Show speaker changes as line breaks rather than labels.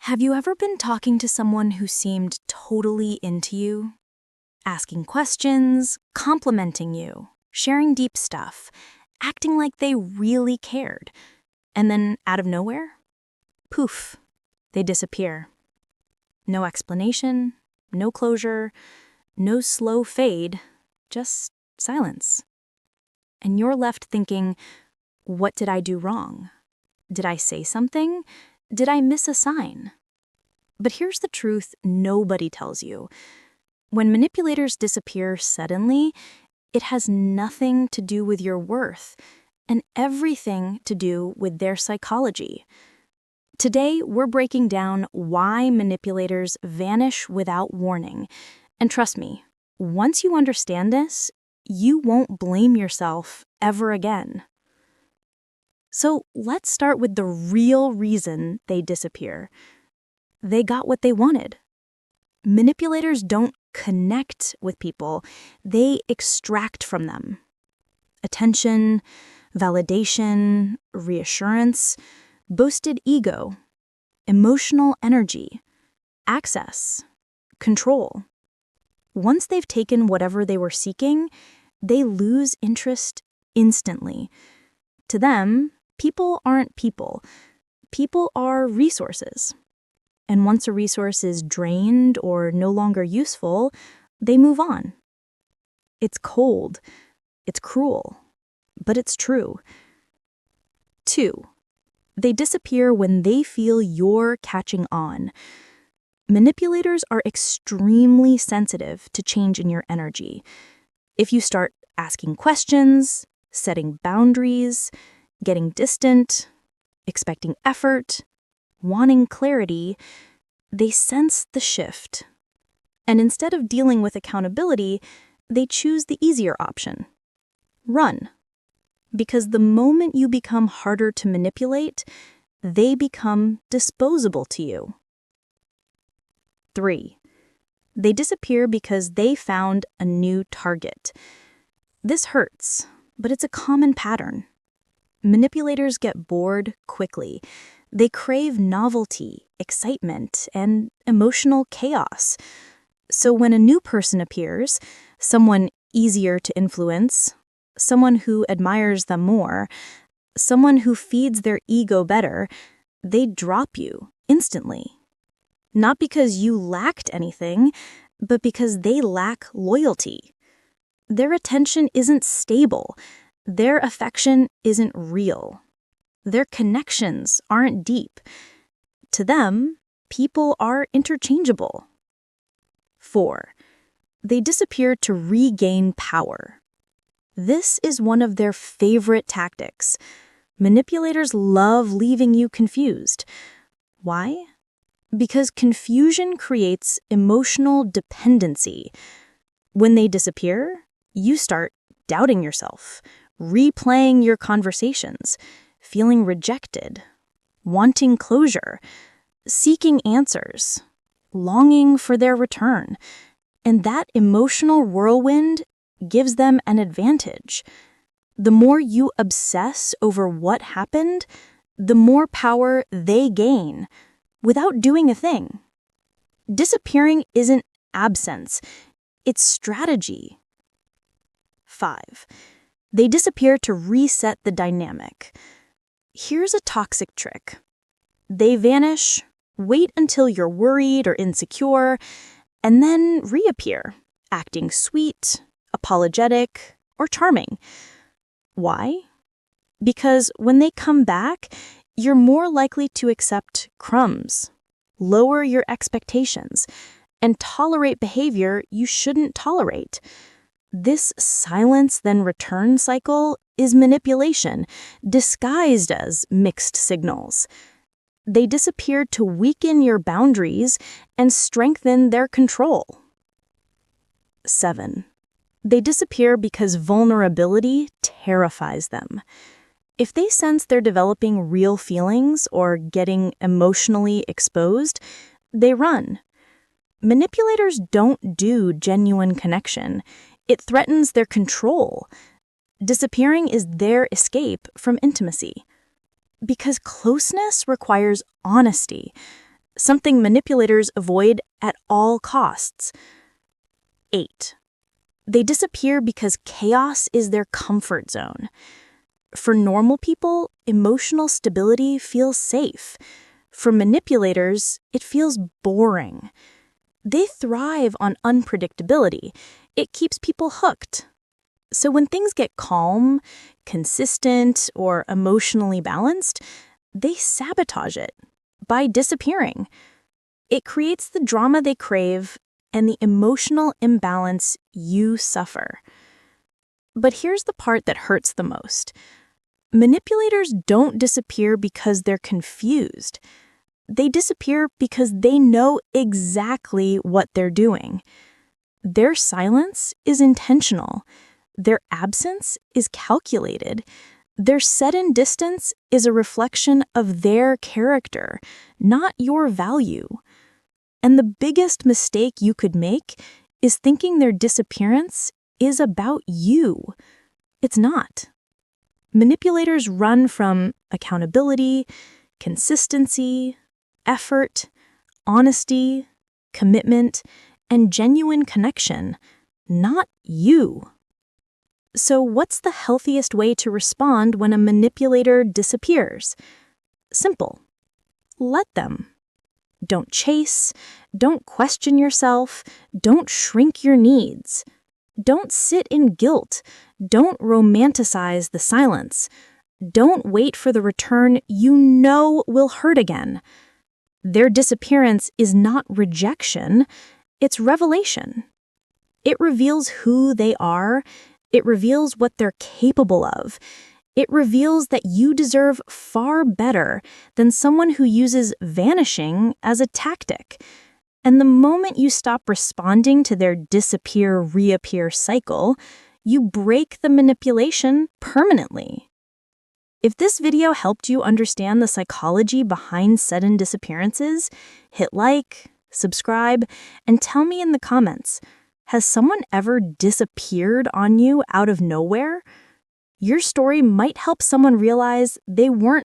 Have you ever been talking to someone who seemed totally into you? Asking questions, complimenting you, sharing deep stuff, acting like they really cared. And then out of nowhere, poof, they disappear. No explanation, no closure, no slow fade, just silence. And you're left thinking, what did I do wrong? Did I say something? Did I miss a sign? But here's the truth nobody tells you. When manipulators disappear suddenly, it has nothing to do with your worth and everything to do with their psychology. Today, we're breaking down why manipulators vanish without warning. And trust me, once you understand this, you won't blame yourself ever again. So let's start with the real reason they disappear. They got what they wanted. Manipulators don't connect with people, they extract from them. Attention, validation, reassurance, boosted ego, emotional energy, access, control. Once they've taken whatever they were seeking, they lose interest instantly. To them, people aren't people. People are resources. And once a resource is drained or no longer useful, they move on. It's cold. It's cruel. But it's true. 2. They disappear when they feel you're catching on. Manipulators are extremely sensitive to change in your energy. If you start asking questions, setting boundaries, getting distant, expecting effort, wanting clarity, they sense the shift. And instead of dealing with accountability, they choose the easier option. Run. Because the moment you become harder to manipulate, they become disposable to you. 3. They disappear because they found a new target. This hurts, but it's a common pattern. Manipulators get bored quickly. They crave novelty, excitement, and emotional chaos. So when a new person appears, someone easier to influence, someone who admires them more, someone who feeds their ego better, they drop you instantly. Not because you lacked anything, but because they lack loyalty. Their attention isn't stable. Their affection isn't real. Their connections aren't deep. To them, people are interchangeable. 4. They disappear to regain power. This is one of their favorite tactics. Manipulators love leaving you confused. Why? Because confusion creates emotional dependency. When they disappear, you start doubting yourself, replaying your conversations, feeling rejected, wanting closure, seeking answers, longing for their return. And that emotional whirlwind gives them an advantage. The more you obsess over what happened, the more power they gain without doing a thing. Disappearing isn't absence, it's strategy. 5. They disappear to reset the dynamic. Here's a toxic trick. They vanish, wait until you're worried or insecure, and then reappear, acting sweet, apologetic, or charming. Why? Because when they come back, you're more likely to accept crumbs, lower your expectations, and tolerate behavior you shouldn't tolerate. This silence then return cycle is manipulation, disguised as mixed signals. They disappear to weaken your boundaries and strengthen their control. 7. They disappear because vulnerability terrifies them. If they sense they're developing real feelings or getting emotionally exposed, they run. Manipulators don't do genuine connection. It threatens their control. Disappearing is their escape from intimacy. Because closeness requires honesty. something manipulators avoid at all costs. 8. They disappear because chaos is their comfort zone. For normal people, emotional stability feels safe. For manipulators, it feels boring. They thrive on unpredictability. It keeps people hooked. So when things get calm, consistent, or emotionally balanced, they sabotage it by disappearing. It creates the drama they crave and the emotional imbalance you suffer. But here's the part that hurts the most. Manipulators don't disappear because they're confused. They disappear because they know exactly what they're doing. Their silence is intentional. Their absence is calculated. Their sudden distance is a reflection of their character, not your value. And the biggest mistake you could make is thinking their disappearance is about you. It's not. Manipulators run from accountability, consistency, effort, honesty, commitment, and genuine connection, not you. So what's the healthiest way to respond when a manipulator disappears? Simple. Let them. Don't chase, don't question yourself, don't shrink your needs. Don't sit in guilt, don't romanticize the silence. Don't wait for the return you know will hurt again. Their disappearance is not rejection, it's revelation. It reveals who they are. It reveals what they're capable of. It reveals that you deserve far better than someone who uses vanishing as a tactic. And the moment you stop responding to their disappear-reappear cycle, you break the manipulation permanently. If this video helped you understand the psychology behind sudden disappearances, hit like, subscribe, and tell me in the comments, has someone ever disappeared on you out of nowhere? Your story might help someone realize they weren't